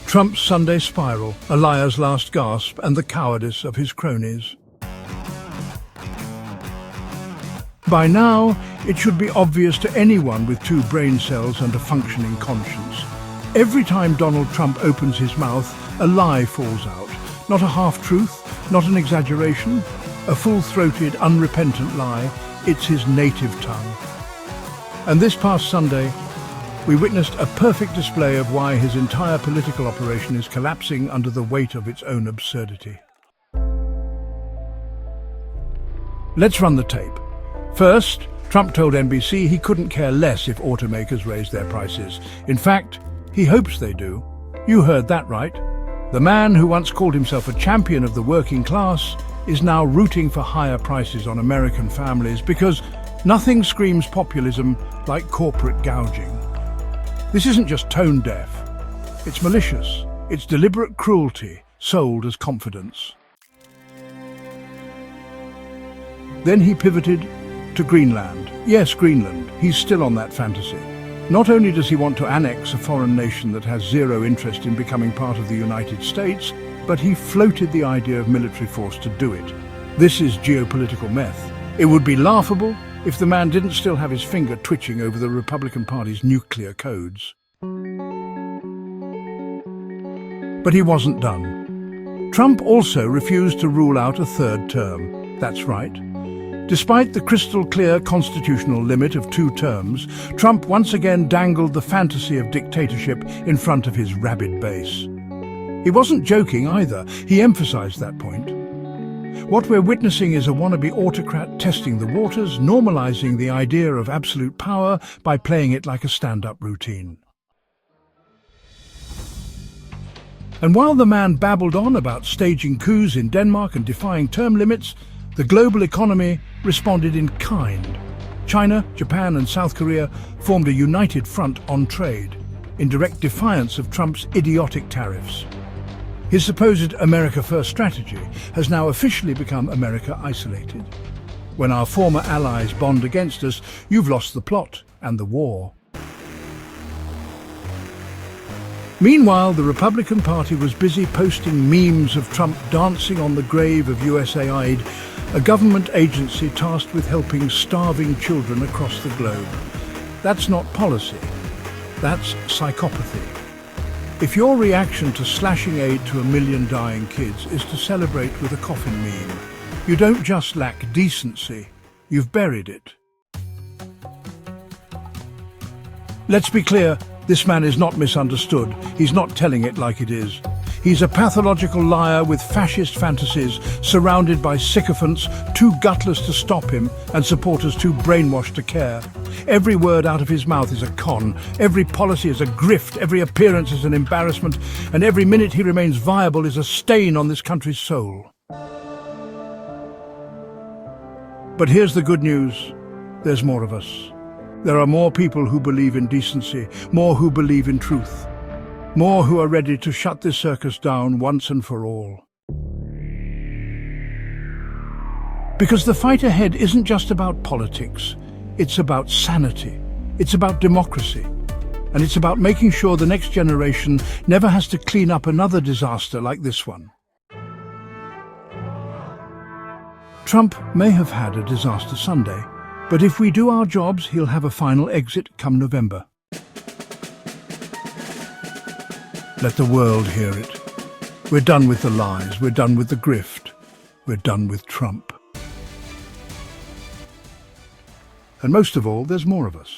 Trump's Sunday spiral, a liar's last gasp, and the cowardice of his cronies. By now, it should be obvious to anyone with 2 brain cells and a functioning conscience. Every time Donald Trump opens his mouth, a lie falls out. Not a half-truth, not an exaggeration, a full-throated, unrepentant lie. It's his native tongue. And this past Sunday, we witnessed a perfect display of why his entire political operation is collapsing under the weight of its own absurdity. Let's run the tape. First, Trump told NBC he couldn't care less if automakers raised their prices. In fact, he hopes they do. You heard that right. The man who once called himself a champion of the working class is now rooting for higher prices on American families because nothing screams populism like corporate gouging. This isn't just tone deaf. It's malicious. It's deliberate cruelty, sold as confidence. Then he pivoted to Greenland. Yes, Greenland. He's still on that fantasy. Not only does he want to annex a foreign nation that has zero interest in becoming part of the United States, but he floated the idea of military force to do it. This is geopolitical meth. It would be laughable if the man didn't still have his finger twitching over the Republican Party's nuclear codes. But he wasn't done. Trump also refused to rule out a 3rd term. That's right. Despite the crystal-clear constitutional limit of 2 terms, Trump once again dangled the fantasy of dictatorship in front of his rabid base. He wasn't joking either. He emphasized that point. What we're witnessing is a wannabe autocrat testing the waters, normalizing the idea of absolute power by playing it like a stand-up routine. And while the man babbled on about staging coups in Denmark and defying term limits, the global economy responded in kind. China, Japan and South Korea formed a united front on trade, in direct defiance of Trump's idiotic tariffs. His supposed America First strategy has now officially become America Isolated. When our former allies bond against us, you've lost the plot and the war. Meanwhile, the Republican Party was busy posting memes of Trump dancing on the grave of USAID, a government agency tasked with helping starving children across the globe. That's not policy. That's psychopathy. If your reaction to slashing aid to 1 million dying kids is to celebrate with a coffin meme, you don't just lack decency, you've buried it. Let's be clear, this man is not misunderstood. He's not telling it like it is. He's a pathological liar with fascist fantasies, surrounded by sycophants too gutless to stop him and supporters too brainwashed to care. Every word out of his mouth is a con, every policy is a grift, every appearance is an embarrassment, and every minute he remains viable is a stain on this country's soul. But here's the good news. There's more of us. There are more people who believe in decency, more who believe in truth, more who are ready to shut this circus down once and for all. Because the fight ahead isn't just about politics, it's about sanity, it's about democracy, and it's about making sure the next generation never has to clean up another disaster like this one. Trump may have had a disaster Sunday, but if we do our jobs, he'll have a final exit come November. Let the world hear it. We're done with the lies, we're done with the grift, we're done with Trump. And most of all, there's more of us.